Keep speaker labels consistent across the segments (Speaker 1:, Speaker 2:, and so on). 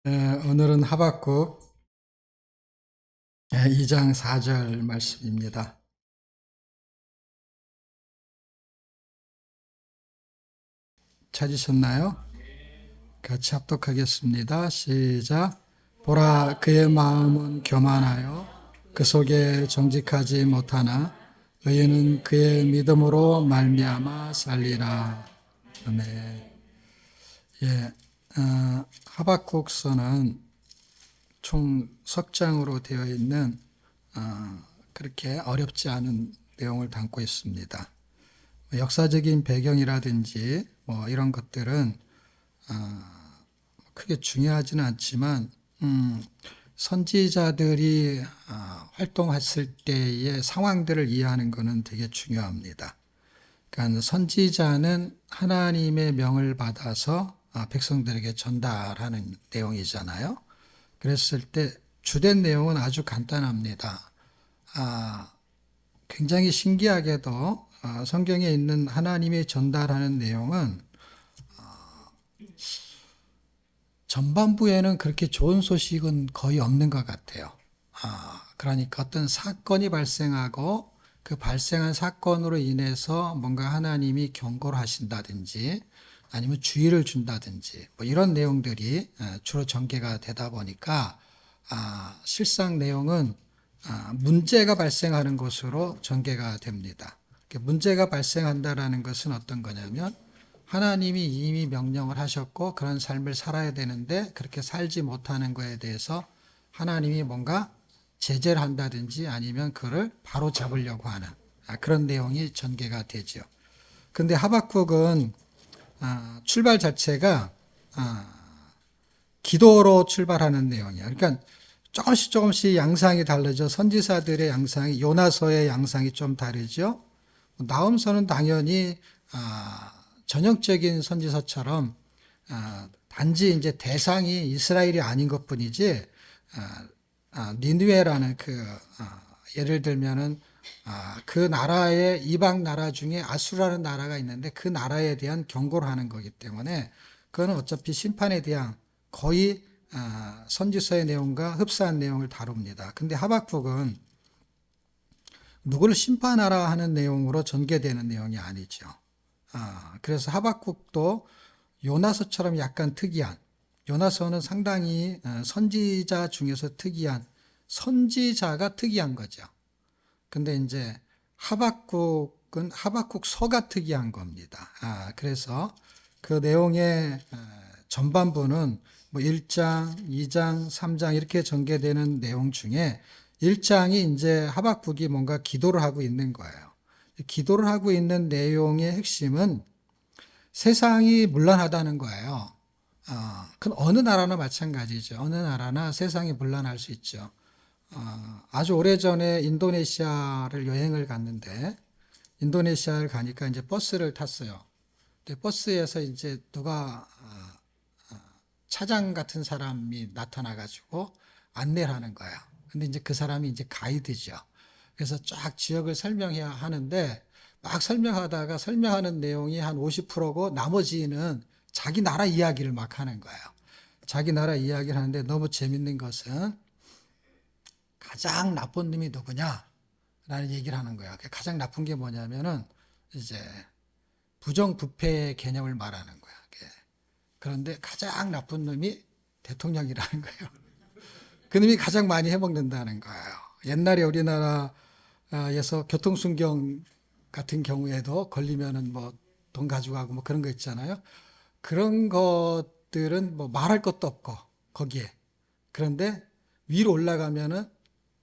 Speaker 1: 오늘은 하박국 2장 4절 말씀입니다. 찾으셨나요? 같이 합독하겠습니다. 시작. 보라, 그의 마음은 교만하여 그 속에 정직하지 못하나 의인은 그의 믿음으로 말미암아 살리라. 아멘. 하박국서는 총 석장으로 되어 있는 그렇게 어렵지 않은 내용을 담고 있습니다. 역사적인 배경이라든지 뭐 이런 것들은 크게 중요하지는 않지만 선지자들이 활동했을 때의 상황들을 이해하는 것은 되게 중요합니다. 그러니까 선지자는 하나님의 명을 받아서 백성들에게 전달하는 내용이잖아요. 그랬을 때 주된 내용은 아주 간단합니다. 굉장히 신기하게도 성경에 있는 하나님이 전달하는 내용은 전반부에는 그렇게 좋은 소식은 거의 없는 것 같아요. 그러니까 어떤 사건이 발생하고 그 발생한 사건으로 인해서 뭔가 하나님이 경고를 하신다든지 아니면 주의를 준다든지 뭐 이런 내용들이 주로 전개가 되다 보니까 실상 내용은 문제가 발생하는 것으로 전개가 됩니다. 문제가 발생한다라는 것은 어떤 거냐면 하나님이 이미 명령을 하셨고 그런 삶을 살아야 되는데 그렇게 살지 못하는 것에 대해서 하나님이 뭔가 제재를 한다든지 아니면 그를 바로 잡으려고 하는 그런 내용이 전개가 되죠. 근데 하박국은 출발 자체가 기도로 출발하는 내용이에요. 그러니까 조금씩 양상이 다르죠. 선지사들의 양상이, 요나서의 양상이 좀 다르죠. 나훔서는 당연히 전형적인 선지서처럼 단지 이제 대상이 이스라엘이 아닌 것뿐이지 니느웨라는 예를 들면은 그 나라의 이방 나라 중에 아수라는 나라가 있는데 그 나라에 대한 경고를 하는 거기 때문에 그거는 어차피 심판에 대한 거의 선지서의 내용과 흡사한 내용을 다룹니다. 근데 하박국은 누구를 심판하라 하는 내용으로 전개되는 내용이 아니죠. 그래서 하박국도 요나서처럼 약간 특이한, 요나서는 상당히 선지자 중에서 특이한, 선지자가 특이한 거죠. 근데 이제 하박국은 하박국서가 특이한 겁니다. 그래서 그 내용의 전반부는 뭐 1장, 2장, 3장 이렇게 전개되는 내용 중에 1장이 이제 하박국이 뭔가 기도를 하고 있는 거예요. 기도를 하고 있는 내용의 핵심은 세상이 문란하다는 거예요. 그건 어느 나라나 마찬가지죠. 어느 나라나 세상이 문란할 수 있죠. 아주 오래전에 인도네시아를 여행을 갔는데, 인도네시아를 가니까 이제 버스를 탔어요. 근데 버스에서 이제 누가 차장 같은 사람이 나타나가지고 안내를 하는 거예요. 근데 이제 그 사람이 이제 가이드죠. 그래서 쫙 지역을 설명해야 하는데, 막 설명하다가 설명하는 내용이 한 50%고 나머지는 자기 나라 이야기를 막 하는 거예요. 자기 나라 이야기를 하는데 너무 재밌는 것은 가장 나쁜 놈이 누구냐? 라는 얘기를 하는 거야. 가장 나쁜 게 뭐냐면은 이제 부정부패의 개념을 말하는 거야. 그런데 가장 나쁜 놈이 대통령이라는 거예요. 그 놈이 가장 많이 해먹는다는 거예요. 옛날에 우리나라에서 교통순경 같은 경우에도 걸리면은 뭐 돈 가져가고 뭐 그런 거 있잖아요. 그런 것들은 뭐 말할 것도 없고 거기에. 그런데 위로 올라가면은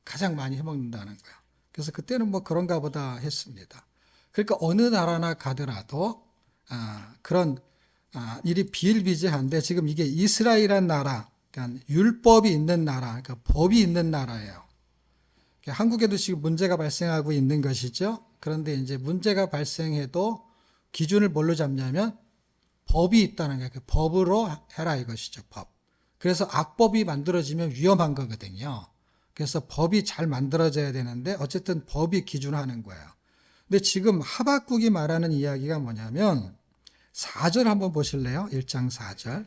Speaker 1: 가장 많이 해먹는다는 거예요. 그래서 그때는 뭐 그런가 보다 했습니다. 그러니까 어느 나라나 가더라도 그런 일이 비일비재한데 지금 이게 이스라엘이란 나라, 그러니까 율법이 있는 나라, 그러니까 법이 있는 나라예요. 그러니까 한국에도 지금 문제가 발생하고 있는 것이죠. 그런데 이제 문제가 발생해도 기준을 뭘로 잡냐면 법이 있다는 거예요. 그 법으로 해라 이것이죠. 법. 그래서 악법이 만들어지면 위험한 거거든요. 그래서 법이 잘 만들어져야 되는데 어쨌든 법이 기준하는 거예요. 근데 지금 하박국이 말하는 이야기가 뭐냐면 4절 한번 보실래요? 1장 4절.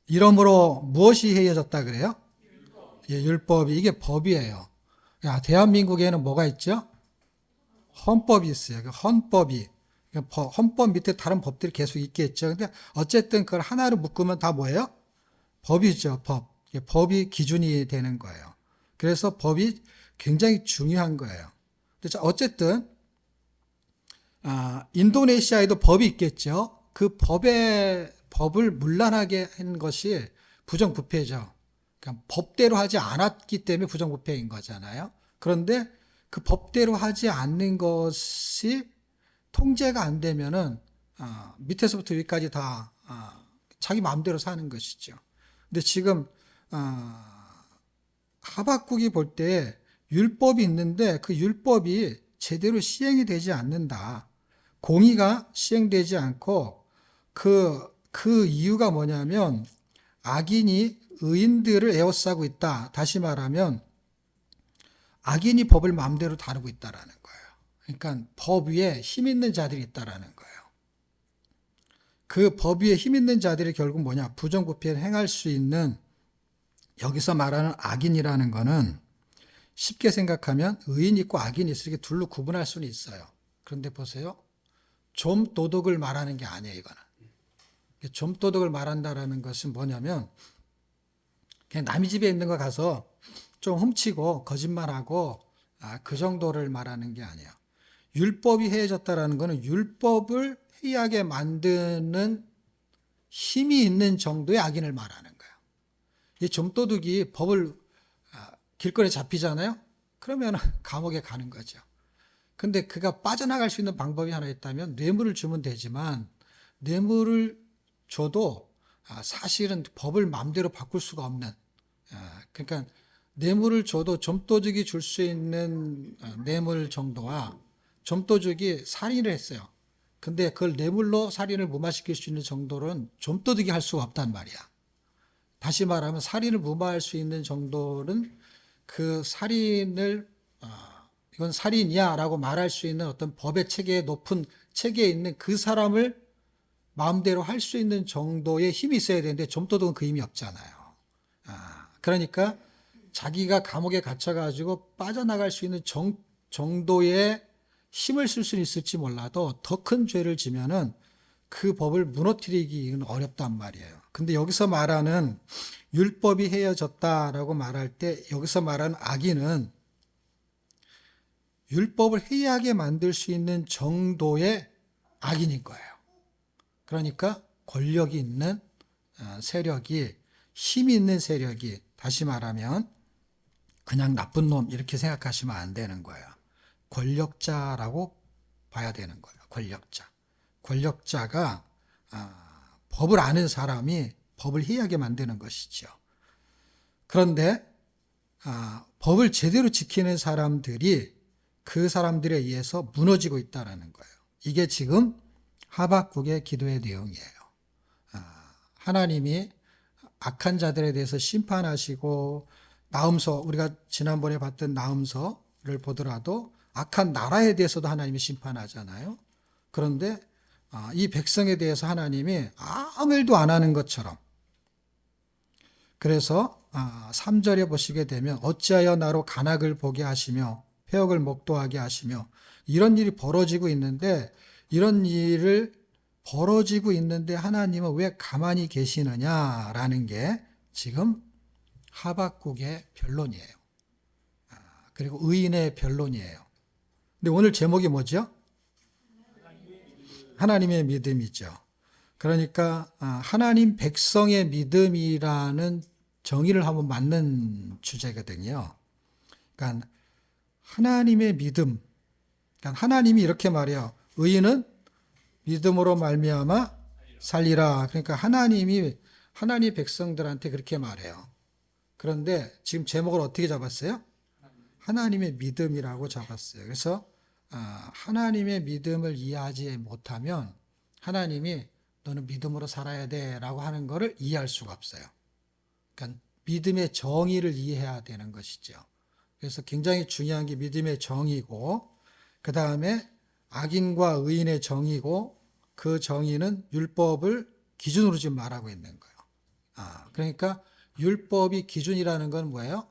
Speaker 1: 이러므로 무엇이 해이해졌다 그래요? 예, 율법이. 이게 법이에요. 야, 대한민국에는 뭐가 있죠? 헌법이 있어요. 그 헌법이. 헌법 밑에 다른 법들이 계속 있겠죠. 근데 어쨌든 그걸 하나로 묶으면 다 뭐예요? 법이죠, 법. 법이 기준이 되는 거예요. 그래서 법이 굉장히 중요한 거예요. 어쨌든 인도네시아에도 법이 있겠죠. 그 법을 문란하게 한 것이 부정부패죠. 그러니까 법대로 하지 않았기 때문에 부정부패인 거잖아요. 그런데 그 법대로 하지 않는 것이 통제가 안 되면은 밑에서부터 위까지 다 자기 마음대로 사는 것이죠. 근데 지금 하박국이 볼 때 율법이 있는데 그 율법이 제대로 시행이 되지 않는다. 공의가 시행되지 않고 그 이유가 뭐냐면 악인이 의인들을 에워싸고 있다. 다시 말하면 악인이 법을 마음대로 다루고 있다라는 거예요. 그러니까 법 위에 힘 있는 자들이 있다라는 거예요. 그 법 위에 힘 있는 자들이 결국 뭐냐? 부정부패를 행할 수 있는, 여기서 말하는 악인이라는 거는 쉽게 생각하면 의인 있고 악인 있을 게 둘로 구분할 수는 있어요. 그런데 보세요. 좀 도덕을 말하는 게 아니에요, 이거는. 좀 도덕을 말한다라는 것은 뭐냐면 그냥 남의 집에 있는 거 가서 좀 훔치고 거짓말하고 그 정도를 말하는 게 아니에요. 율법이 해해졌다라는 것은 율법을 해이하게 만드는 힘이 있는 정도의 악인을 말하는 거예요. 이 좀도둑이 법을 길거리에 잡히잖아요. 그러면 감옥에 가는 거죠. 근데 그가 빠져나갈 수 있는 방법이 하나 있다면 뇌물을 주면 되지만 뇌물을 줘도 사실은 법을 마음대로 바꿀 수가 없는, 그러니까 뇌물을 줘도 좀도둑이 줄 수 있는 뇌물 정도와 좀도둑이 살인을 했어요. 근데 그걸 뇌물로 살인을 무마시킬 수 있는 정도는 좀도둑이 할 수가 없단 말이야. 다시 말하면 살인을 무마할 수 있는 정도는 그 살인을 이건 살인이야 라고 말할 수 있는 어떤 법의 체계에 높은 체계에 있는 그 사람을 마음대로 할 수 있는 정도의 힘이 있어야 되는데 좀도둑은 그 힘이 없잖아요. 그러니까 자기가 감옥에 갇혀가지고 빠져나갈 수 있는 정도의 힘을 쓸 수는 있을지 몰라도 더 큰 죄를 지면은 그 법을 무너뜨리기는 어렵단 말이에요. 근데 여기서 말하는 율법이 해여졌다라고 말할 때 여기서 말하는 악인은 율법을 해이하게 만들 수 있는 정도의 악인인 거예요. 그러니까 권력이 있는 세력이, 힘이 있는 세력이, 다시 말하면 그냥 나쁜 놈 이렇게 생각하시면 안 되는 거예요. 권력자라고 봐야 되는 거예요. 권력자가 법을 아는 사람이 법을 해이하게 만드는 것이죠. 그런데 법을 제대로 지키는 사람들이 그 사람들에 의해서 무너지고 있다는 거예요. 이게 지금 하박국의 기도의 내용이에요. 하나님이 악한 자들에 대해서 심판하시고, 나음서, 우리가 지난번에 봤던 나음서를 보더라도 악한 나라에 대해서도 하나님이 심판하잖아요. 그런데 이 백성에 대해서 하나님이 아무 일도 안 하는 것처럼, 그래서 3절에 보시게 되면 어찌하여 나로 간악을 보게 하시며 폐역을 목도하게 하시며, 이런 일이 벌어지고 있는데, 이런 일을 벌어지고 있는데 하나님은 왜 가만히 계시느냐라는 게 지금 하박국의 변론이에요. 그리고 의인의 변론이에요. 근데 오늘 제목이 뭐죠? 하나님의 믿음이죠. 그러니까 하나님 백성의 믿음이라는 정의를 한번 맞는 주제거든요. 그러니까 하나님의 믿음, 그러니까 하나님이 이렇게 말해요. 의인은 믿음으로 말미암아 살리라. 그러니까 하나님 백성들한테 그렇게 말해요. 그런데 지금 제목을 어떻게 잡았어요? 하나님의 믿음이라고 잡았어요. 그래서 하나님의 믿음을 이해하지 못하면 하나님이 너는 믿음으로 살아야 돼라고 하는 것을 이해할 수가 없어요. 그러니까 믿음의 정의를 이해해야 되는 것이죠. 그래서 굉장히 중요한 게 믿음의 정의고, 그 다음에 악인과 의인의 정의고, 그 정의는 율법을 기준으로 지금 말하고 있는 거예요. 그러니까 율법이 기준이라는 건 뭐예요?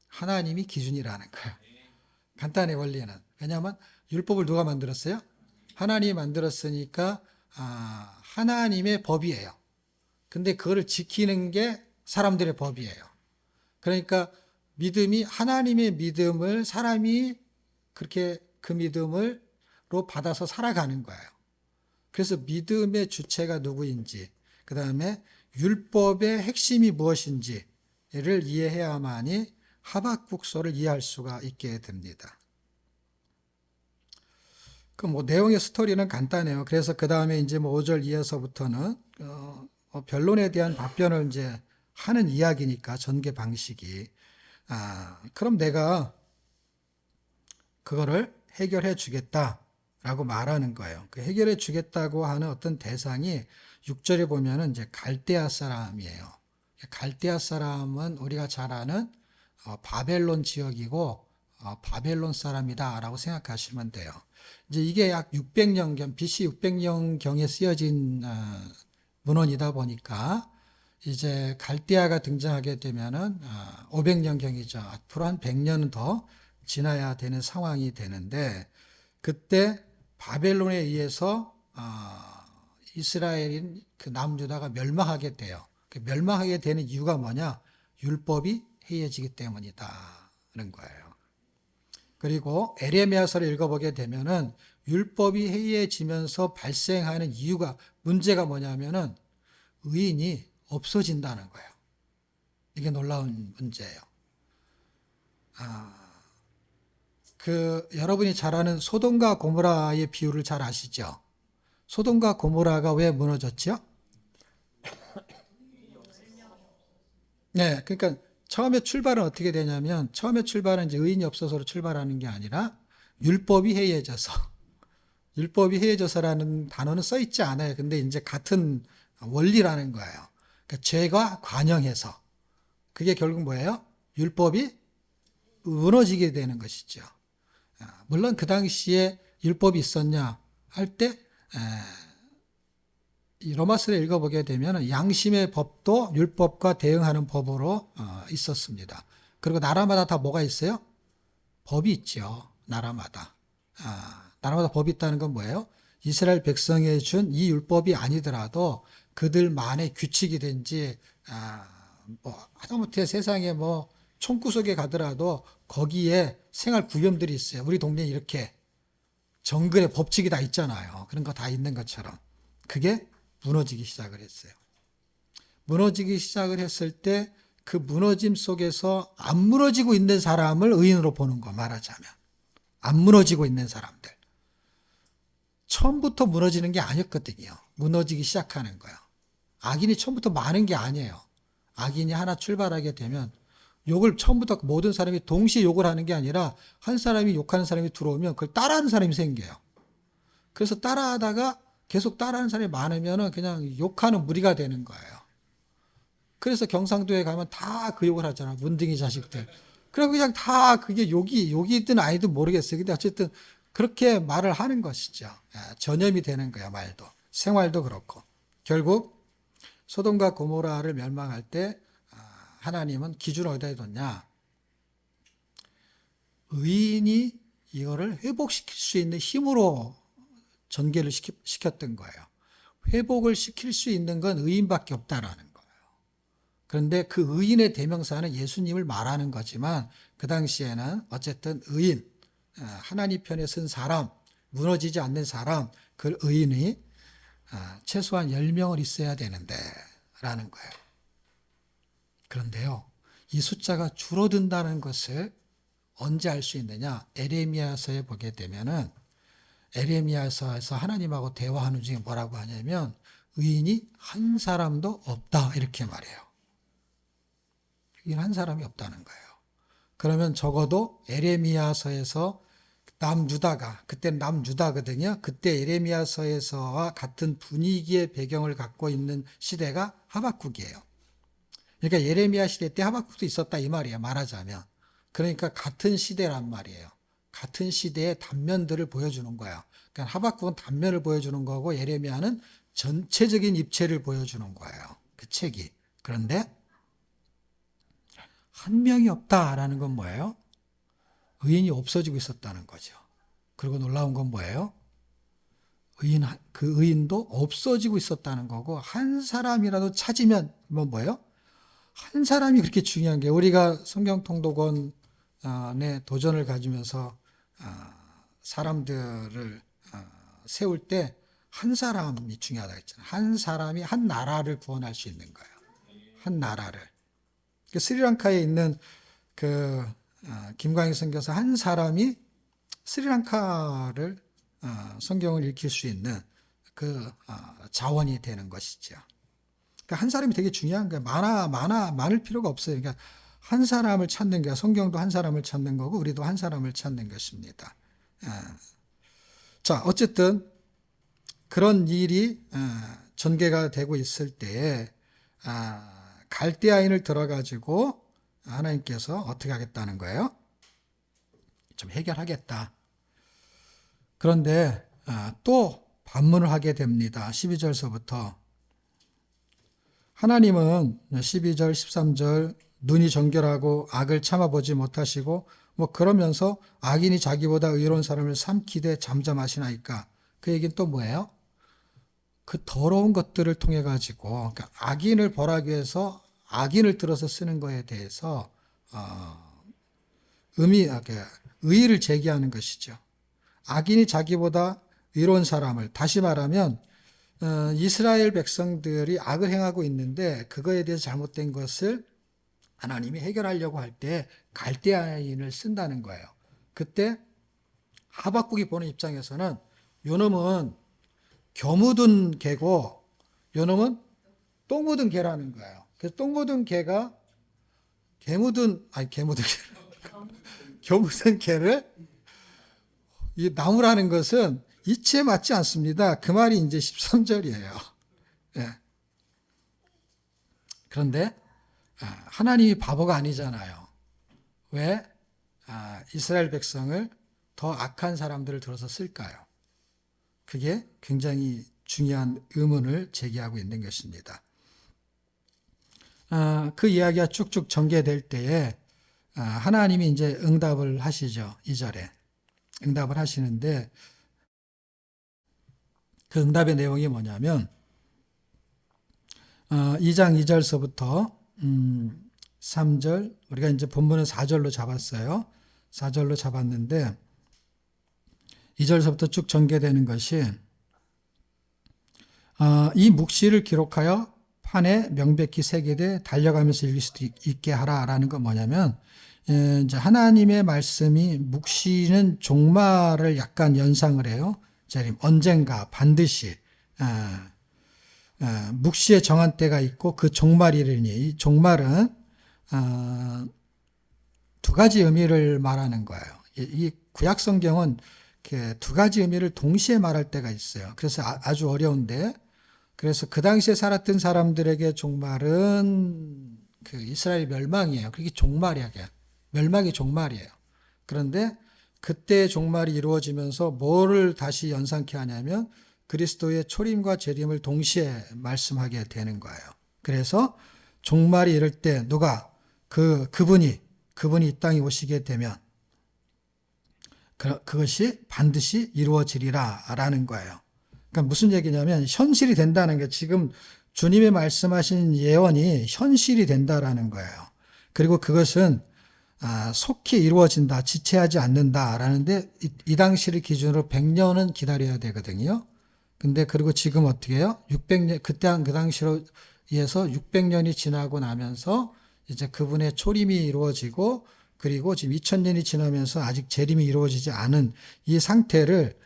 Speaker 1: 하나님이 기준이라는 거예요. 간단히 원리는. 왜냐하면 율법을 누가 만들었어요? 하나님이 만들었으니까 하나님의 법이에요. 근데 그거를 지키는 게 사람들의 법이에요. 그러니까 믿음이 하나님의 믿음을 사람이 그렇게 그 믿음으로 받아서 살아가는 거예요. 그래서 믿음의 주체가 누구인지, 그 다음에 율법의 핵심이 무엇인지를 이해해야만이 하박국서를 이해할 수가 있게 됩니다. 그 뭐 내용의 스토리는 간단해요. 그래서 그 다음에 이제 뭐 5절 이어서부터는 변론에 대한 답변을 이제 하는 이야기니까 전개 방식이 그럼 내가 그거를 해결해 주겠다라고 말하는 거예요. 그 해결해 주겠다고 하는 어떤 대상이 6절에 보면은 이제 갈대아 사람이에요. 갈대아 사람은 우리가 잘 아는 바벨론 지역이고 바벨론 사람이다라고 생각하시면 돼요. 이제 이게 약 600년경 BC 600년경에 쓰여진 문헌이다 보니까 이제 갈대아가 등장하게 되면은 500년경이죠. 앞으로 한 100년은 더 지나야 되는 상황이 되는데 그때 바벨론에 의해서 이스라엘인 그 남유다가 멸망하게 돼요. 그 멸망하게 되는 이유가 뭐냐? 율법이 해이해지기 때문이다는 거예요. 그리고 에레미야서를 읽어보게 되면은 율법이 해이해지면서 발생하는 이유가 문제가 뭐냐면은 의인이 없어진다는 거예요. 이게 놀라운 문제예요. 여러분이 잘 아는 소돔과 고모라의 비유를 잘 아시죠? 소돔과 고모라가 왜 무너졌죠? 네, 그러니까 처음에 출발은 어떻게 되냐면 처음에 출발은 이제 의인이 없어서로 출발하는 게 아니라 율법이 해이해져서 율법이 해이해져서라는 단어는 써 있지 않아요. 근데 이제 같은 원리라는 거예요. 그러니까 죄가 관영해서 그게 결국 뭐예요? 율법이 무너지게 되는 것이죠. 물론 그 당시에 율법이 있었냐 할 때 로마서를 읽어보게 되면 양심의 법도 율법과 대응하는 법으로 있었습니다. 그리고 나라마다 다 뭐가 있어요? 법이 있죠. 나라마다. 나라마다 법이 있다는 건 뭐예요? 이스라엘 백성에 준 이 율법이 아니더라도 그들만의 규칙이든지 뭐 하다못해 세상에 뭐 총구석에 가더라도 거기에 생활 구념들이 있어요. 우리 동네에 이렇게 정글에 법칙이 다 있잖아요. 그런 거 다 있는 것처럼. 그게 무너지기 시작을 했어요. 무너지기 시작을 했을 때 그 무너짐 속에서 안 무너지고 있는 사람을 의인으로 보는 거 말하자면. 안 무너지고 있는 사람들. 처음부터 무너지는 게 아니었거든요. 무너지기 시작하는 거예요. 악인이 처음부터 많은 게 아니에요. 악인이 하나 출발하게 되면 욕을 처음부터 모든 사람이 동시에 욕을 하는 게 아니라 한 사람이 욕하는 사람이 들어오면 그걸 따라하는 사람이 생겨요. 그래서 따라하다가 계속 따라하는 사람이 많으면 그냥 욕하는 무리가 되는 거예요. 그래서 경상도에 가면 다 그 욕을 하잖아. 문둥이 자식들. 그리고 그냥 다 그게 욕이든 아니든 모르겠어요. 근데 어쨌든 그렇게 말을 하는 것이죠. 전염이 되는 거야, 말도. 생활도 그렇고. 결국 소돔과 고모라를 멸망할 때 하나님은 기준을 어디다 뒀냐? 의인이 이거를 회복시킬 수 있는 힘으로 전개를 시켰던 거예요. 회복을 시킬 수 있는 건 의인밖에 없다라는 거예요. 그런데 그 의인의 대명사는 예수님을 말하는 거지만 그 당시에는 어쨌든 의인, 하나님 편에 선 사람, 무너지지 않는 사람, 그 의인이 최소한 10명을 있어야 되는데 라는 거예요. 그런데요, 이 숫자가 줄어든다는 것을 언제 알 수 있느냐? 에레미야서에 보게 되면은 에레미야서에서 하나님하고 대화하는 중에 뭐라고 하냐면 의인이 한 사람도 없다 이렇게 말해요. 의인 한 사람이 없다는 거예요. 그러면 적어도 에레미야서에서 남유다가 그때는 남유다거든요. 그때 에레미야서에서와 같은 분위기의 배경을 갖고 있는 시대가 하박국이에요. 그러니까 예레미야 시대 때 하박국도 있었다 이 말이에요. 말하자면. 그러니까 같은 시대란 말이에요. 같은 시대의 단면들을 보여주는 거야. 그러니까 하박국은 단면을 보여주는 거고 예레미야는 전체적인 입체를 보여주는 거예요. 그 책이. 그런데 한 명이 없다라는 건 뭐예요? 의인이 없어지고 있었다는 거죠. 그리고 놀라운 건 뭐예요? 그 의인도 없어지고 있었다는 거고, 한 사람이라도 찾으면, 뭐예요? 한 사람이 그렇게 중요한 게, 우리가 성경통독원의 도전을 가지면서 사람들을 세울 때 한 사람이 중요하다고 했잖아요. 한 사람이 한 나라를 구원할 수 있는 거예요. 한 나라를. 스리랑카에 있는 김광희 선교사 한 사람이 스리랑카를 성경을 읽힐 수 있는 자원이 되는 것이죠. 그러니까 한 사람이 되게 중요한 거예요. 많을 필요가 없어요. 그러니까 한 사람을 찾는 게, 성경도 한 사람을 찾는 거고 우리도 한 사람을 찾는 것입니다. 자, 어쨌든 그런 일이 전개가 되고 있을 때에 갈대아인을 들어가지고 하나님께서 어떻게 하겠다는 거예요? 좀 해결하겠다. 그런데 또 반문을 하게 됩니다. 12절서부터 하나님은 12절 13절 눈이 정결하고 악을 참아보지 못하시고 그러면서 악인이 자기보다 의로운 사람을 삼키되 잠잠하시나이까. 그 얘기는 또 뭐예요? 그 더러운 것들을 통해 가지고, 그러니까 악인을 벌하기 위해서 악인을 들어서 쓰는 거에 대해서 의의를 제기하는 것이죠. 악인이 자기보다 의로운 사람을, 다시 말하면 이스라엘 백성들이 악을 행하고 있는데 그거에 대해서 잘못된 것을 하나님이 해결하려고 할 때 갈대아인을 쓴다는 거예요. 그때 하박국이 보는 입장에서는 요놈은 겨 묻은 개고 요놈은 똥 묻은 개라는 거예요. 그래서 똥 묻은 개가 겨 묻은 개를 이 나무라는 것은 이치에 맞지 않습니다. 그 말이 이제 13절이에요. 예. 그런데 하나님이 바보가 아니잖아요. 왜 이스라엘 백성을 더 악한 사람들을 들어서 쓸까요? 그게 굉장히 중요한 의문을 제기하고 있는 것입니다. 그 이야기가 쭉쭉 전개될 때에 하나님이 이제 응답을 하시죠. 2절에 응답을 하시는데 그 응답의 내용이 뭐냐면 2장 2절서부터 3절, 우리가 이제 본문은 4절로 잡았어요. 4절로 잡았는데 2절서부터 쭉 전개되는 것이 이 묵시를 기록하여 판에 명백히 새기되 달려가면서 읽을 수 있게 하라라는 건 뭐냐면, 이제 하나님의 말씀이 묵시는 종말을 약간 연상을 해요. 언젠가 반드시 묵시의 정한 때가 있고 그 종말이라니, 이 종말은 두 가지 의미를 말하는 거예요. 이 구약 성경은 두 가지 의미를 동시에 말할 때가 있어요. 그래서 아주 어려운데, 그래서 그 당시에 살았던 사람들에게 종말은 그 이스라엘 멸망이에요. 그게 종말이야. 멸망이 종말이에요. 그런데 그때 종말이 이루어지면서 뭐를 다시 연상케 하냐면 그리스도의 초림과 재림을 동시에 말씀하게 되는 거예요. 그래서 종말이 이를 때 누가 그분이 이 땅에 오시게 되면 그것이 반드시 이루어지리라 라는 거예요. 그러니까 무슨 얘기냐면 현실이 된다는 게, 지금 주님이 말씀하신 예언이 현실이 된다라는 거예요. 그리고 그것은 속히 이루어진다, 지체하지 않는다라는데 이 당시를 기준으로 100년은 기다려야 되거든요. 근데 그리고 지금 어떻게 해요? 600년, 그 당시로 의해서 600년이 지나고 나면서 이제 그분의 초림이 이루어지고, 그리고 지금 2000년이 지나면서 아직 재림이 이루어지지 않은 이 상태를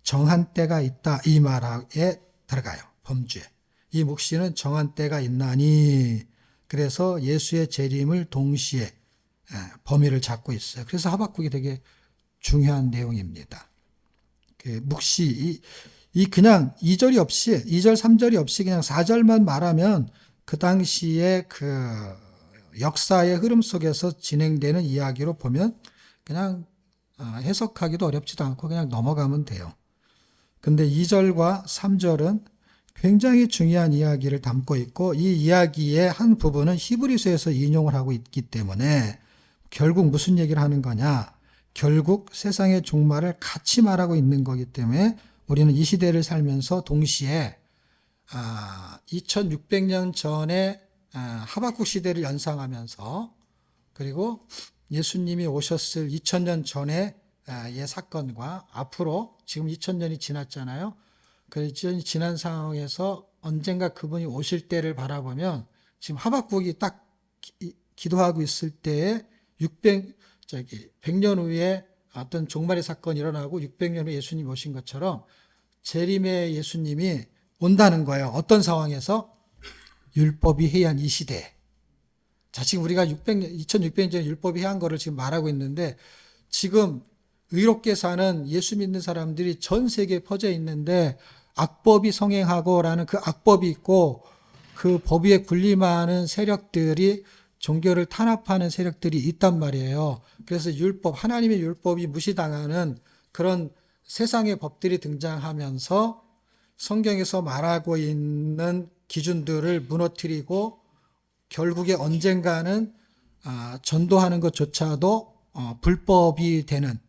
Speaker 1: 정한 때가 있다, 이 말에 들어가요. 범주에. 이 묵시는 정한 때가 있나니, 그래서 예수의 재림을 동시에 범위를 잡고 있어요. 그래서 하박국이 되게 중요한 내용입니다. 그 묵시, 그냥 2절이 없이, 2절, 3절이 없이 그냥 4절만 말하면 그 당시에 그 역사의 흐름 속에서 진행되는 이야기로 보면 그냥 해석하기도 어렵지도 않고 그냥 넘어가면 돼요. 근데 2절과 3절은 굉장히 중요한 이야기를 담고 있고 이 이야기의 한 부분은 히브리서에서 인용을 하고 있기 때문에 결국 무슨 얘기를 하는 거냐? 결국 세상의 종말을 같이 말하고 있는 거기 때문에 우리는 이 시대를 살면서 동시에 2600년 전에 하박국 시대를 연상하면서 그리고 예수님이 오셨을 2000년 전의 사건과 앞으로 지금 2000년이 지났잖아요. 그 지난 상황에서 언젠가 그분이 오실 때를 바라보면 지금 하박국이 딱 기도하고 있을 때에 100년 후에 어떤 종말의 사건이 일어나고 600년 후에 예수님이 오신 것처럼 재림의 예수님이 온다는 거예요. 어떤 상황에서? 율법이 해이한 이 시대에. 자, 지금 우리가 2600년 전에 율법이 해이한 거를 지금 말하고 있는데 지금 의롭게 사는 예수 믿는 사람들이 전 세계에 퍼져 있는데 악법이 성행하고라는 그 악법이 있고 그 법 위에 군림하는 세력들이 종교를 탄압하는 세력들이 있단 말이에요. 그래서 하나님의 율법이 무시당하는 그런 세상의 법들이 등장하면서 성경에서 말하고 있는 기준들을 무너뜨리고 결국에 언젠가는 전도하는 것조차도 불법이 되는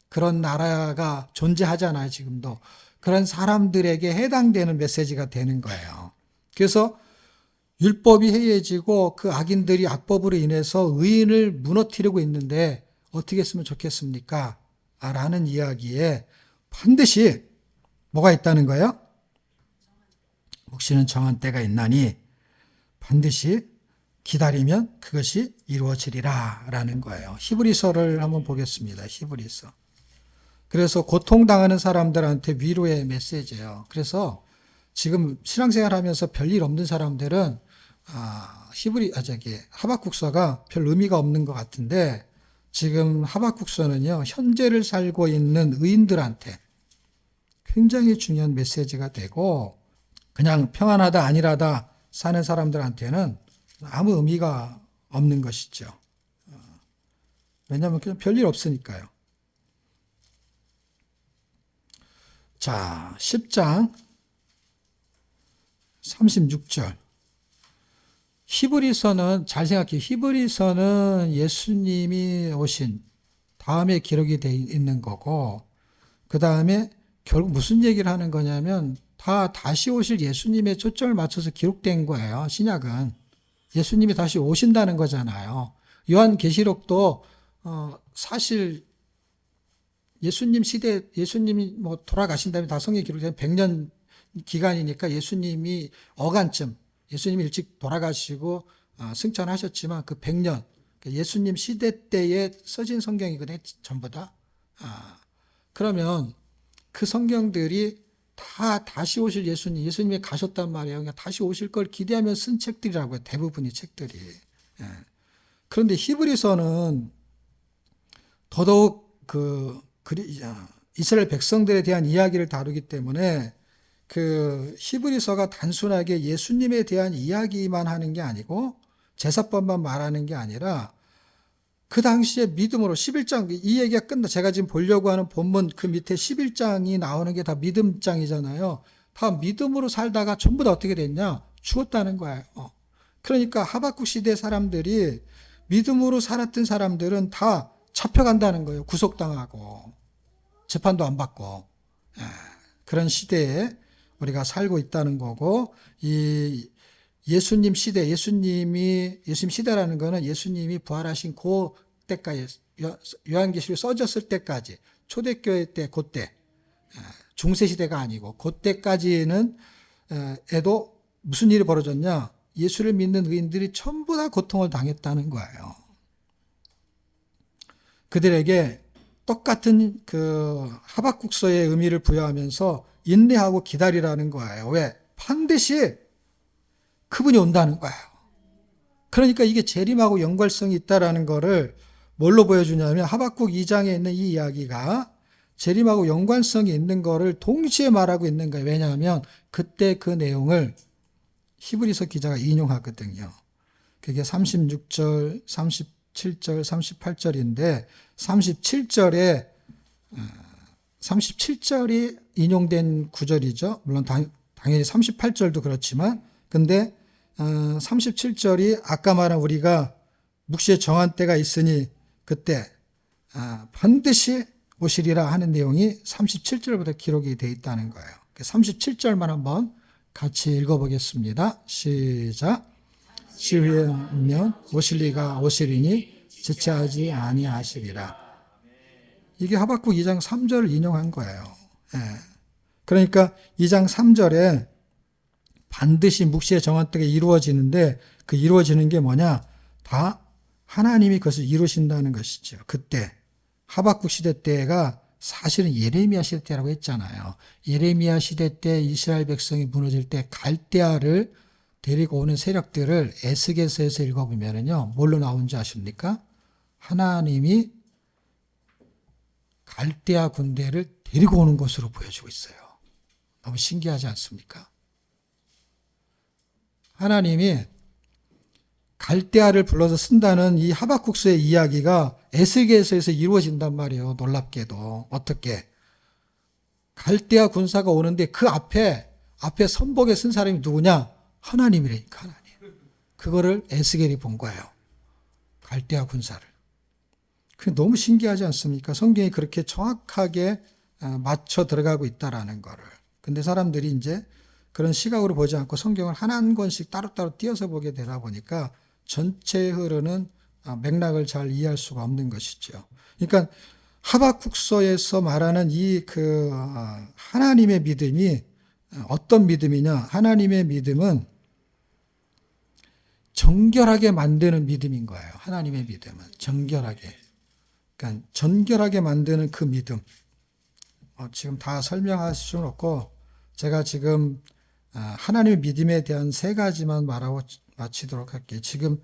Speaker 1: 그런 나라가 존재하잖아요, 지금도. 그런 사람들에게 해당되는 메시지가 되는 거예요. 그래서 율법이 해이해지고 그 악인들이 악법으로 인해서 의인을 무너뜨리고 있는데 어떻게 했으면 좋겠습니까? 라는 이야기에 반드시 뭐가 있다는 거예요? 묵시는 정한 때가 있나니 반드시 기다리면 그것이 이루어지리라 라는 거예요. 히브리서를 한번 보겠습니다. 히브리서. 그래서 고통당하는 사람들한테 위로의 메시지예요. 그래서 지금 신앙생활 하면서 별일 없는 사람들은 하박국서가 별 의미가 없는 것 같은데 지금 하박국서는요, 현재를 살고 있는 의인들한테 굉장히 중요한 메시지가 되고 그냥 평안하다 안일하다 사는 사람들한테는 아무 의미가 없는 것이죠. 왜냐하면 그냥 별일 없으니까요. 자, 10장 36절. 히브리서는 잘 생각해요. 히브리서는 예수님이 오신 다음에 기록이 되어 있는 거고 그 다음에 결국 무슨 얘기를 하는 거냐면 다시 오실 예수님의 초점을 맞춰서 기록된 거예요. 신약은. 예수님이 다시 오신다는 거잖아요. 요한계시록도 사실 예수님이 뭐 돌아가신 다음에 다 성경에 기록된 100년 기간이니까 예수님이 예수님이 일찍 돌아가시고 승천하셨지만 그 100년, 예수님 시대 때에 써진 성경이거든요. 전부 다. 그러면 그 성경들이 다시 오실 예수님이 가셨단 말이에요. 그러니까 다시 오실 걸 기대하며 쓴 책들이라고요. 대부분의 책들이. 그런데 히브리서는 더더욱 이스라엘 백성들에 대한 이야기를 다루기 때문에 그 히브리서가 단순하게 예수님에 대한 이야기만 하는 게 아니고 제사법만 말하는 게 아니라 그 당시에 믿음으로 11장 이 얘기가 제가 지금 보려고 하는 본문 그 밑에 11장이 나오는 게 다 믿음장이잖아요. 다 믿음으로 살다가 전부 다 어떻게 됐냐? 죽었다는 거예요. 그러니까 하박국 시대 사람들이 믿음으로 살았던 사람들은 다 잡혀간다는 거예요. 구속당하고 재판도 안 받고 그런 시대에 우리가 살고 있다는 거고 이 예수님 시대라는 거는 예수님이 부활하신 그 때까지 요한계시록 써졌을 때까지 초대교회 때 그때 중세시대가 아니고 그때까지는 에도 무슨 일이 벌어졌냐? 예수를 믿는 의인들이 전부 다 고통을 당했다는 거예요. 그들에게 똑같은 그 하박국서의 의미를 부여하면서 인내하고 기다리라는 거예요. 왜? 반드시 그분이 온다는 거예요. 그러니까 이게 재림하고 연관성이 있다라는 거를 뭘로 보여주냐면 하박국 2장에 있는 이 이야기가 재림하고 연관성이 있는 거를 동시에 말하고 있는 거예요. 왜냐하면 그때 그 내용을 히브리서 기자가 인용하거든요. 그게 36절, 37절, 38절인데 37절이 인용된 구절이죠. 물론 당연히 38절도 그렇지만, 근데 37절이 아까 말한 우리가 묵시에 정한 때가 있으니 그때 반드시 오시리라 하는 내용이 37절부터 기록이 되어 있다는 거예요. 37절만 한번 같이 읽어보겠습니다. 시작. 시후에 오면 오실 리가 오시리니 지체하지 아니하시리라. 이게 하박국 2장 3절을 인용한 거예요. 예. 그러니까 2장 3절에 반드시 묵시에 정한 때가 이루어지는데 그 이루어지는 게 뭐냐? 다 하나님이 그것을 이루신다는 것이죠. 그때 하박국 시대 때가 사실은 예레미야 시대 때라고 했잖아요. 예레미야 시대 때 이스라엘 백성이 무너질 때 갈대아를 데리고 오는 세력들을 에스겔서에서 읽어보면요, 뭘로 나온지 아십니까? 하나님이 갈대아 군대를 데리고 오는 것으로 보여주고 있어요. 너무 신기하지 않습니까? 하나님이 갈대아를 불러서 쓴다는 이 하박국서의 이야기가 에스겔서에서 이루어진단 말이에요. 놀랍게도. 어떻게? 갈대아 군사가 오는데 그 앞에 선복에 쓴 사람이 누구냐? 하나님이라니까, 하나님. 그거를 에스겔이 본 거예요. 갈대아 군사를. 그게 너무 신기하지 않습니까? 성경이 그렇게 정확하게 맞춰 들어가고 있다라는 거를. 근데 사람들이 이제 그런 시각으로 보지 않고 성경을 하나 한 권씩 따로따로 띄어서 보게 되다 보니까 전체에 흐르는 맥락을 잘 이해할 수가 없는 것이죠. 그러니까 하박국서에서 말하는 이 하나님의 믿음이 어떤 믿음이냐? 하나님의 믿음은 정결하게 만드는 믿음인 거예요. 하나님의 믿음은 정결하게. 그러니까 전결하게 만드는 그 믿음. 지금 다 설명할 수는 없고 제가 지금 하나님의 믿음에 대한 3가지만 말하고 마치도록 할게요. 지금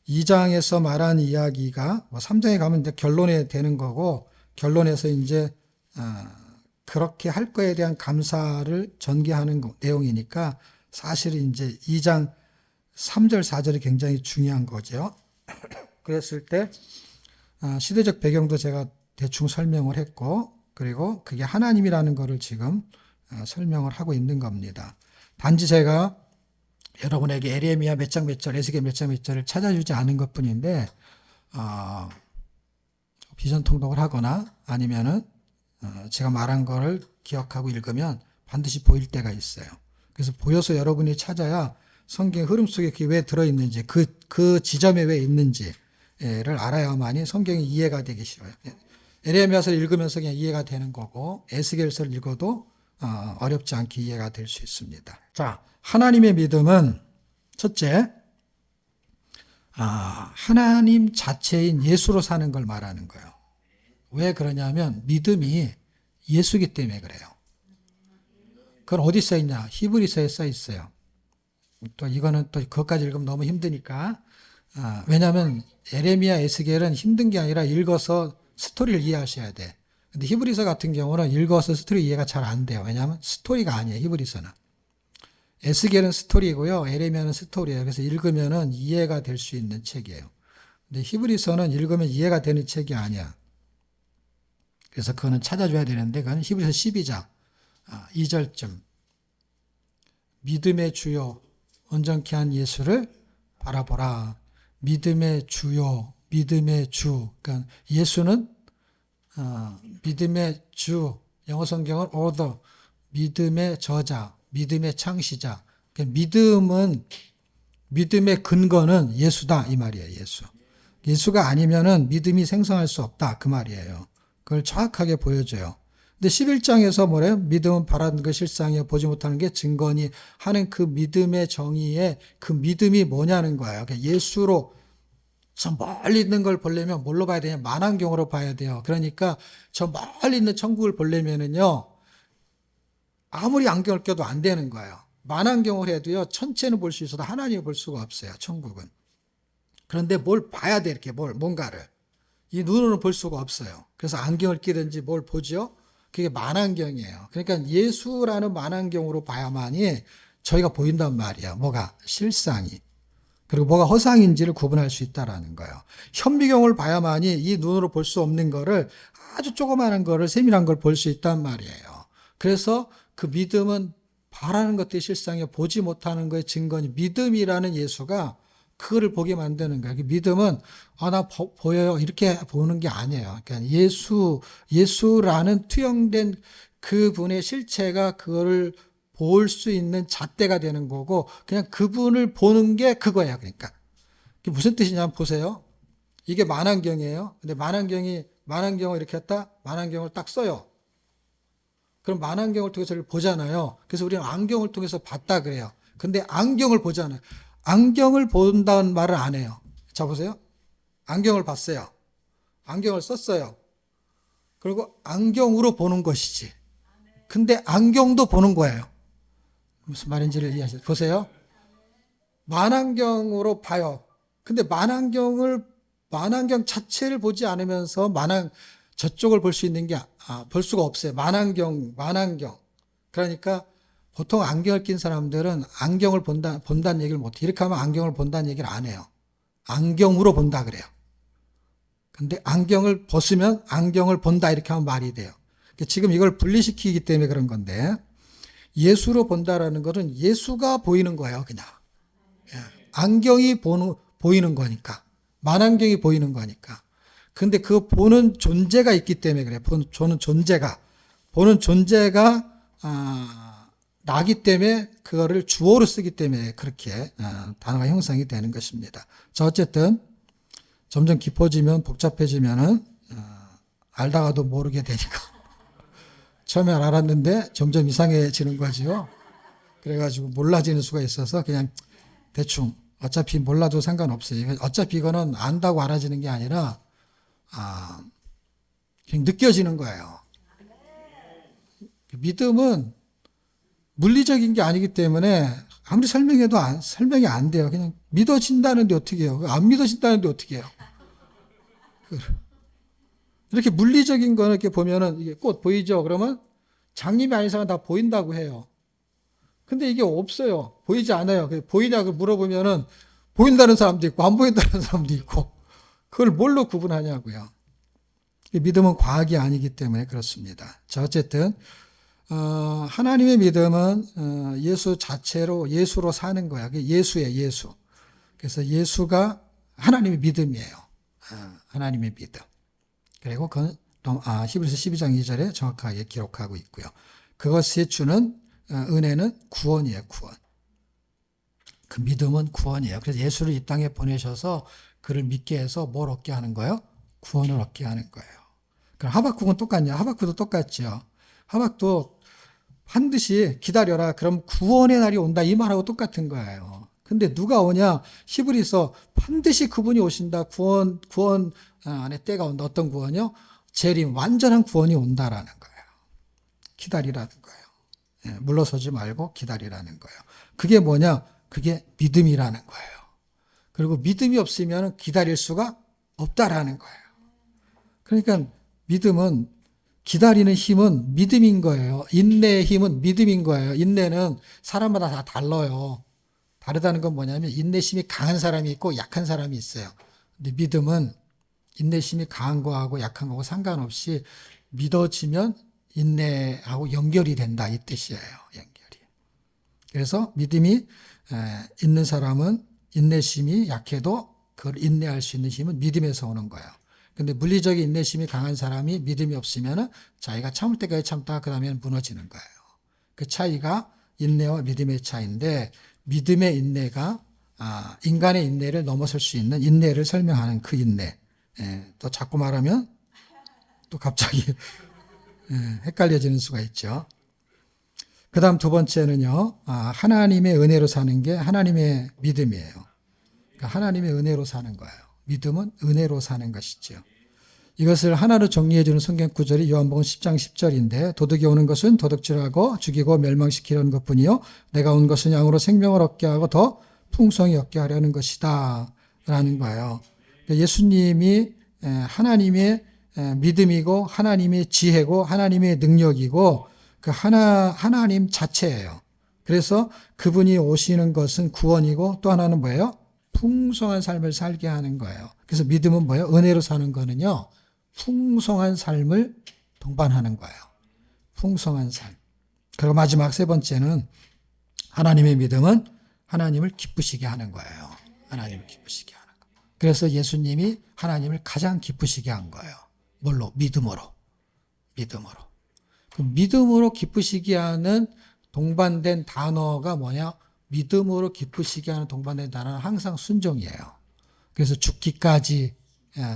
Speaker 1: 2장에서 말한 이야기가 3장에 가면 이제 결론에 되는 거고, 결론에서 이제 그렇게 할 거에 대한 감사를 전개하는 내용이니까 사실은 이제 2장 3절 4절이 굉장히 중요한 거죠. 그랬을 때 시대적 배경도 제가 대충 설명을 했고, 그리고 그게 하나님이라는 거를 지금 설명을 하고 있는 겁니다. 단지 제가 여러분에게 에레미야 몇 장 몇 절, 에스겔 몇 장 몇 절을 찾아주지 않은 것뿐인데, 비전 통독을 하거나 아니면은 제가 말한 거를 기억하고 읽으면 반드시 보일 때가 있어요. 그래서 보여서 여러분이 찾아야 성경의 흐름 속에 그게 왜 들어있는지, 그 지점에 왜 있는지를 알아야만이 성경이 이해가 되기 쉬워요. 에레미야서를 읽으면서 그냥 이해가 되는 거고, 에스겔서를 읽어도 어렵지 않게 이해가 될 수 있습니다. 자, 하나님의 믿음은 첫째, 하나님 자체인 예수로 사는 걸 말하는 거예요. 왜 그러냐면 믿음이 예수기 때문에 그래요. 그건 어디 써 있냐? 히브리서에 써 있어요. 또 이거는 또 그것까지 읽으면 너무 힘드니까. 왜냐하면 에레미야, 에스겔은 힘든 게 아니라 읽어서 스토리를 이해하셔야 돼. 근데 히브리서 같은 경우는 읽어서 스토리 이해가 잘 안 돼요. 왜냐하면 스토리가 아니에요, 히브리서는. 에스겔은 스토리고요, 에레미야는 스토리예요. 그래서 읽으면은 이해가 될 수 있는 책이에요. 근데 히브리서는 읽으면 이해가 되는 책이 아니야. 그래서 그거는 찾아줘야 되는데, 그건 히브리서 12장 2절쯤 믿음의 주요 온전케 한 예수를 바라보라. 믿음의 주요, 믿음의 주. 그러니까 예수는 믿음의 주, 영어 성경은 author, 믿음의 저자, 믿음의 창시자. 그러니까 믿음의 근거는 예수다 이 말이에요. 예수가 아니면은 믿음이 생성할 수 없다 그 말이에요. 그걸 정확하게 보여줘요. 근데 11장에서 뭐래요? 믿음은 바라는 것 실상이요 보지 못하는 게 증거니 하는 그 믿음의 정의에 그 믿음이 뭐냐는 거예요. 그러니까 예수로 저 멀리 있는 걸 보려면 뭘로 봐야 되냐? 만안경으로 봐야 돼요. 그러니까 저 멀리 있는 천국을 보려면은요, 아무리 안경을 껴도 안 되는 거예요. 만안경을 해도요, 천체는 볼 수 있어도 하나님을 볼 수가 없어요, 천국은. 그런데 뭘 봐야 돼, 이렇게 뭔가를. 이 눈으로는 볼 수가 없어요. 그래서 안경을 끼든지 뭘 보죠? 그게 만안경이에요. 그러니까 예수라는 만안경으로 봐야만이 저희가 보인단 말이에요. 뭐가? 실상이. 그리고 뭐가 허상인지를 구분할 수 있다라는 거예요. 현미경을 봐야만이 이 눈으로 볼 수 없는 거를 아주 조그마한 거를 세밀한 걸 볼 수 있단 말이에요. 그래서 그 믿음은 바라는 것들이 실상이요 보지 못하는 것의 증거니 믿음이라는 예수가 그거를 보게 만드는 거예요. 믿음은 나 보여요 이렇게 보는 게 아니에요. 그러니까 예수라는 투영된 그분의 실체가 그거를 볼 수 있는 잣대가 되는 거고 그냥 그분을 보는 게 그거예요. 그러니까 그게 무슨 뜻이냐면 보세요. 이게 만안경이에요. 근데 만안경을 이렇게 했다 만안경을 딱 써요. 그럼 만안경을 통해서 보잖아요. 그래서 우리는 안경을 통해서 봤다 그래요. 근데 안경을 보잖아요. 안경을 본다는 말을 안 해요. 자, 보세요. 안경을 봤어요. 안경을 썼어요. 그리고 안경으로 보는 것이지. 근데 안경도 보는 거예요. 무슨 말인지를 이해하세요. 보세요. 만안경으로 봐요. 근데 만안경 자체를 보지 않으면서 저쪽을 볼 수 있는 게, 볼 수가 없어요. 만안경. 그러니까 보통 안경을 낀 사람들은 안경을 본다는 얘기를 못해요. 이렇게 하면 안경을 본다는 얘기를 안 해요. 안경으로 본다 그래요. 근데 안경을 벗으면 안경을 본다 이렇게 하면 말이 돼요. 지금 이걸 분리시키기 때문에 그런 건데 예수로 본다라는 것은 예수가 보이는 거예요. 그냥. 안경이 보이는 거니까. 만안경이 보이는 거니까. 근데 그 보는 존재가 있기 때문에 그래요. 보는 존재가 나기 때문에 그거를 주어로 쓰기 때문에 그렇게 단어가 형성이 되는 것입니다. 자, 어쨌든 점점 깊어지면 복잡해지면은 알다가도 모르게 되니까 처음엔 알았는데 점점 이상해지는 거지요. 그래가지고 몰라지는 수가 있어서 그냥 대충 어차피 몰라도 상관없어요. 어차피 이거는 안다고 알아지는 게 아니라 그냥 느껴지는 거예요. 믿음은 물리적인 게 아니기 때문에 아무리 설명해도 설명이 안 돼요. 그냥 믿어진다는데 어떻게 해요? 안 믿어진다는데 어떻게 해요? 이렇게 물리적인 거는 이렇게 보면은 이게 꽃 보이죠? 그러면 장님이 아닌 사람 다 보인다고 해요. 근데 이게 없어요. 보이지 않아요. 보이냐고 물어보면은 보인다는 사람도 있고 안 보인다는 사람도 있고 그걸 뭘로 구분하냐고요. 믿음은 과학이 아니기 때문에 그렇습니다. 자, 어쨌든 하나님의 믿음은 예수 자체로 예수로 사는 거야. 예수예요, 예수. 그래서 예수가 하나님의 믿음이에요. 하나님의 믿음. 그리고 그건 히브리서 12장 2절에 정확하게 기록하고 있고요. 그것이 주는 은혜는 구원이에요, 구원. 그 믿음은 구원이에요. 그래서 예수를 이 땅에 보내셔서 그를 믿게 해서 뭘 얻게 하는 거예요? 구원을 얻게 하는 거예요. 그럼 하박국은 똑같냐? 하박국도 똑같죠. 하박도 반드시 기다려라. 그럼 구원의 날이 온다. 이 말하고 똑같은 거예요. 근데 누가 오냐? 히브리서 반드시 그분이 오신다. 구원 안에 때가 온다. 어떤 구원이요? 재림, 완전한 구원이 온다라는 거예요. 기다리라는 거예요. 물러서지 말고 기다리라는 거예요. 그게 뭐냐? 그게 믿음이라는 거예요. 그리고 믿음이 없으면 기다릴 수가 없다라는 거예요. 그러니까 믿음은 기다리는 힘은 믿음인 거예요. 인내의 힘은 믿음인 거예요. 인내는 사람마다 다 달라요. 다르다는 건 뭐냐면 인내심이 강한 사람이 있고 약한 사람이 있어요. 근데 믿음은 인내심이 강한 거하고 약한 거하고 상관없이 믿어지면 인내하고 연결이 된다 이 뜻이에요. 연결이. 그래서 믿음이 있는 사람은 인내심이 약해도 그걸 인내할 수 있는 힘은 믿음에서 오는 거예요. 근데 물리적인 인내심이 강한 사람이 믿음이 없으면은 자기가 참을 때까지 참다가 그 다음에는 무너지는 거예요. 그 차이가 인내와 믿음의 차이인데 믿음의 인내가 인간의 인내를 넘어설 수 있는 인내를 설명하는 그 인내. 또 자꾸 말하면 또 갑자기 헷갈려지는 수가 있죠. 그 다음 두 번째는요. 하나님의 은혜로 사는 게 하나님의 믿음이에요. 그러니까 하나님의 은혜로 사는 거예요. 믿음은 은혜로 사는 것이죠. 이것을 하나로 정리해주는 성경 구절이 요한복음 10장 10절인데 도둑이 오는 것은 도둑질하고 죽이고 멸망시키려는 것뿐이요 내가 온 것은 양으로 생명을 얻게 하고 더 풍성히 얻게 하려는 것이다 라는 거예요. 예수님이 하나님의 믿음이고 하나님의 지혜고 하나님의 능력이고 그 하나님 자체예요. 그래서 그분이 오시는 것은 구원이고 또 하나는 뭐예요? 풍성한 삶을 살게 하는 거예요. 그래서 믿음은 뭐예요? 은혜로 사는 거는요. 풍성한 삶을 동반하는 거예요. 풍성한 삶. 그리고 마지막 세 번째는 하나님의 믿음은 하나님을 기쁘시게 하는 거예요. 하나님을 기쁘시게 하는 거. 그래서 예수님이 하나님을 가장 기쁘시게 한 거예요. 뭘로? 믿음으로. 믿음으로. 그 믿음으로 기쁘시게 하는 동반된 단어가 뭐냐? 믿음으로 기쁘시게 하는 동반된 단어는 항상 순종이에요. 그래서 죽기까지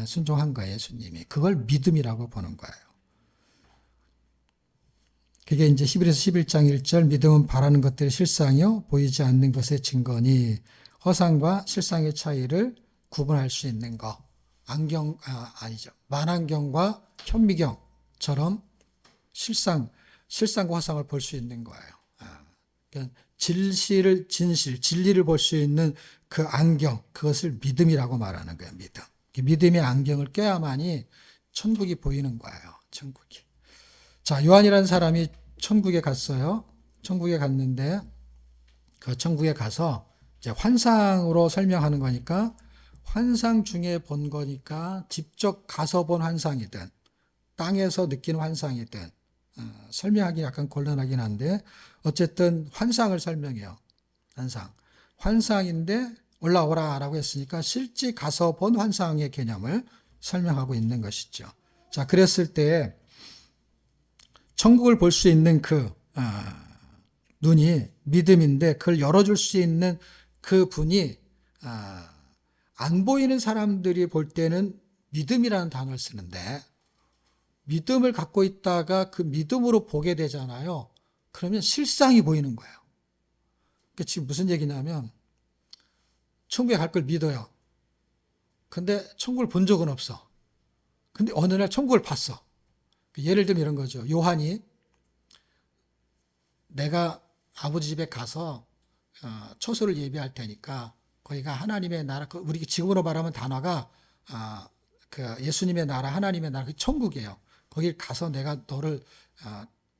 Speaker 1: 순종한 거예요, 예수님이. 그걸 믿음이라고 보는 거예요. 그게 이제 히브리서 11장 1절 믿음은 바라는 것들의 실상이요 보이지 않는 것의 증거니 허상과 실상의 차이를 구분할 수 있는 거. 아니죠. 만안경과 현미경처럼 실상과 허상을 볼 수 있는 거예요. 그러니까 진리를 볼 수 있는 그 안경, 그것을 믿음이라고 말하는 거예요, 믿음. 믿음의 안경을 껴야만이 천국이 보이는 거예요, 천국이. 자, 요한이라는 사람이 천국에 갔어요. 천국에 갔는데, 그 천국에 가서 이제 환상으로 설명하는 거니까, 환상 중에 본 거니까, 직접 가서 본 환상이든, 땅에서 느끼는 환상이든, 설명하기 약간 곤란하긴 한데, 어쨌든 환상을 설명해요. 환상인데, 올라오라 라고 했으니까, 실제 가서 본 환상의 개념을 설명하고 있는 것이죠. 자, 그랬을 때, 천국을 볼 수 있는 눈이 믿음인데 그걸 열어줄 수 있는 그 분이 안 보이는 사람들이 볼 때는 믿음이라는 단어를 쓰는데 믿음을 갖고 있다가 그 믿음으로 보게 되잖아요. 그러면 실상이 보이는 거예요. 그러니까 지금 무슨 얘기냐면 천국에 갈 걸 믿어요. 근데 천국을 본 적은 없어. 근데 어느 날 천국을 봤어. 예를 들면 이런 거죠. 요한이 내가 아버지 집에 가서 처소를 예비할 테니까 거기가 하나님의 나라, 우리 지금으로 말하면 단어가 그 예수님의 나라, 하나님의 나라, 그 천국이에요. 거길 가서 내가 너를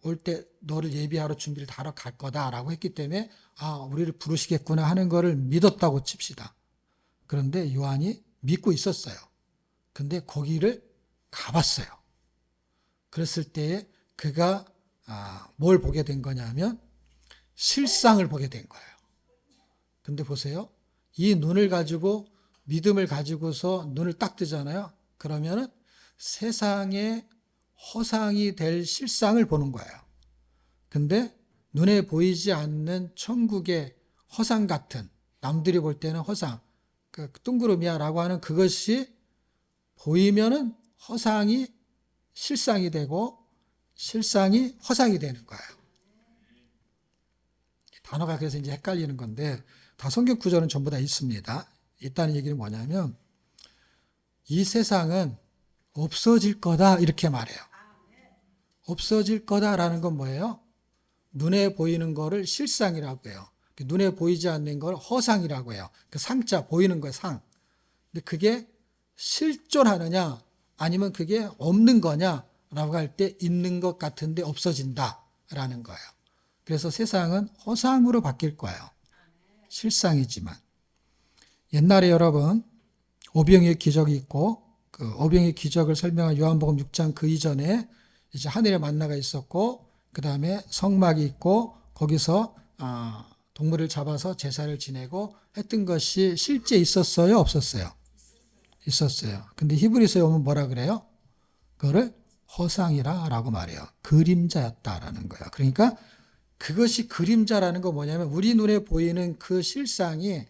Speaker 1: 올 때 너를 예비하러 준비를 다 하러 갈 거다라고 했기 때문에 우리를 부르시겠구나 하는 거를 믿었다고 칩시다. 그런데 요한이 믿고 있었어요. 근데 거기를 가봤어요. 그랬을 때에 그가 뭘 보게 된 거냐면 실상을 보게 된 거예요. 근데 보세요. 이 눈을 가지고 믿음을 가지고서 눈을 딱 뜨잖아요. 그러면은 세상에 허상이 될 실상을 보는 거예요. 근데 눈에 보이지 않는 천국의 허상 같은, 남들이 볼 때는 허상, 그 둥구름이야라고 하는 그것이 보이면은 허상이 실상이 되고 실상이 허상이 되는 거예요. 단어가 그래서 이제 헷갈리는 건데 다 성경 구절은 전부 다 있습니다. 있다는 얘기는 뭐냐면 이 세상은 없어질 거다 이렇게 말해요. 없어질 거다라는 건 뭐예요? 눈에 보이는 거를 실상이라고 해요. 눈에 보이지 않는 걸 허상이라고 해요. 그 상자 보이는 거 상. 근데 그게 실존하느냐 아니면 그게 없는 거냐라고 할 때 있는 것 같은데 없어진다라는 거예요. 그래서 세상은 허상으로 바뀔 거예요. 실상이지만. 옛날에 여러분 오병이의 기적이 있고 그 오병이의 기적을 설명한 요한복음 6장 그 이전에 이제 하늘에 만나가 있었고 그 다음에 성막이 있고 거기서 동물을 잡아서 제사를 지내고 했던 것이 실제 있었어요? 없었어요? 있었어요. 근데 히브리서에 오면 뭐라 그래요? 그거를 허상이라고 말해요. 그림자였다라는 거예요. 그러니까 그것이 그림자라는 건 뭐냐면 우리 눈에 보이는 그 실상이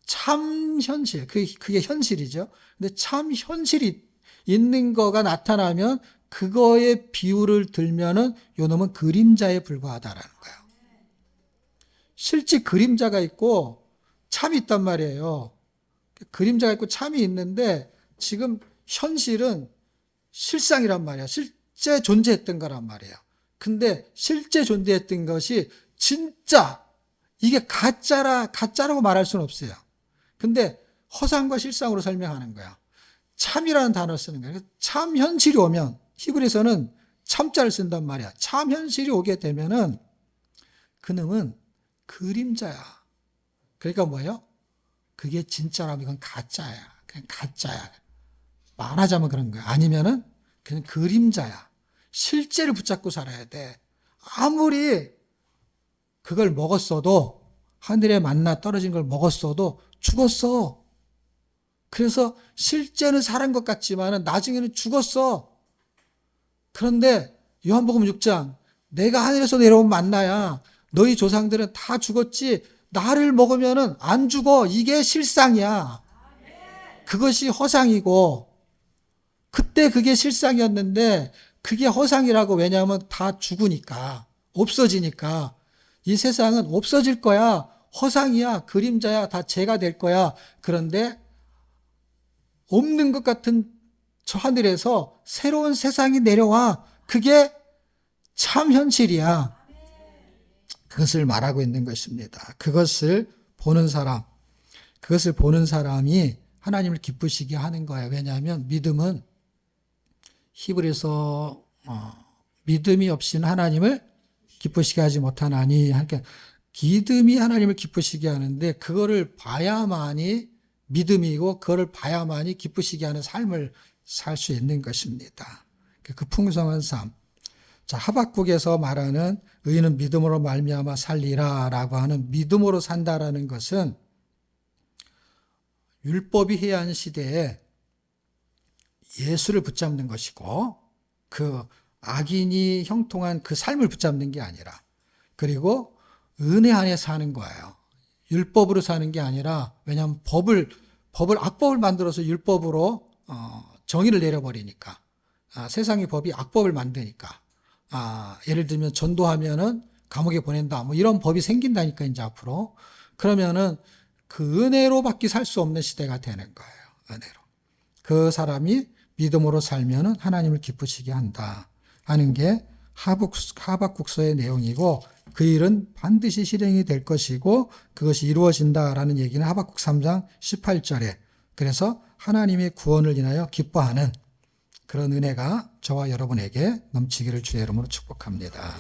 Speaker 1: 참 현실, 그게 현실이죠. 근데 참 현실이 있는 거가 나타나면 그거의 비유를 들면은 요 놈은 그림자에 불과하다라는 거예요. 실제 그림자가 있고 참이 있단 말이에요. 그림자가 있고 참이 있는데 지금 현실은 실상이란 말이야. 실제 존재했던 거란 말이에요. 근데 실제 존재했던 것이 진짜 이게 가짜라고 말할 수는 없어요. 근데 허상과 실상으로 설명하는 거야. 참이라는 단어를 쓰는 거예요. 참 현실이 오면 히브리서는 참자를 쓴단 말이야. 참 현실이 오게 되면은 그놈은 그림자야. 그러니까 뭐예요? 그게 진짜라면 이건 가짜야. 그냥 가짜야. 말하자면 그런 거야. 아니면은 그냥 그림자야. 실제를 붙잡고 살아야 돼. 아무리 그걸 먹었어도, 하늘에 만나 떨어진 걸 먹었어도 죽었어. 그래서 실제는 살은 것 같지만 나중에는 죽었어. 그런데 요한복음 6장, 내가 하늘에서 내려온 만나야 너희 조상들은 다 죽었지 나를 먹으면은 안 죽어. 이게 실상이야. 그것이 허상이고, 그때 그게 실상이었는데 그게 허상이라고. 왜냐하면 다 죽으니까, 없어지니까. 이 세상은 없어질 거야. 허상이야. 그림자야. 다 재가 될 거야. 그런데 없는 것 같은 저 하늘에서 새로운 세상이 내려와. 그게 참 현실이야. 그것을 말하고 있는 것입니다. 그것을 보는 사람이 하나님을 기쁘시게 하는 거예요. 왜냐하면 믿음은 히브리서 믿음이 없이는 하나님을 기쁘시게 하지 못하나니. 그러니까 믿음이 하나님을 기쁘시게 하는데 그거를 봐야만이 믿음이고, 그거를 봐야만이 기쁘시게 하는 삶을 살 수 있는 것입니다. 그 풍성한 삶. 자, 하박국에서 말하는 의인은 믿음으로 말미암아 살리라라고 하는 믿음으로 산다라는 것은 율법이 해한 시대에 예수를 붙잡는 것이고, 그 악인이 형통한 그 삶을 붙잡는 게 아니라, 그리고 은혜 안에 사는 거예요. 율법으로 사는 게 아니라. 왜냐하면 악법을 만들어서 율법으로 정의를 내려버리니까. 세상의 법이 악법을 만드니까. 예를 들면 전도하면은 감옥에 보낸다, 뭐 이런 법이 생긴다니까 이제 앞으로. 그러면은 그 은혜로밖에 살 수 없는 시대가 되는 거예요. 은혜로. 그 사람이 믿음으로 살면은 하나님을 기쁘시게 한다 하는 게 하박국서의 내용이고, 그 일은 반드시 실행이 될 것이고 그것이 이루어진다라는 얘기는 하박국 3장 18절에. 그래서 하나님의 구원을 인하여 기뻐하는 그런 은혜가 저와 여러분에게 넘치기를 주의 이름으로 축복합니다.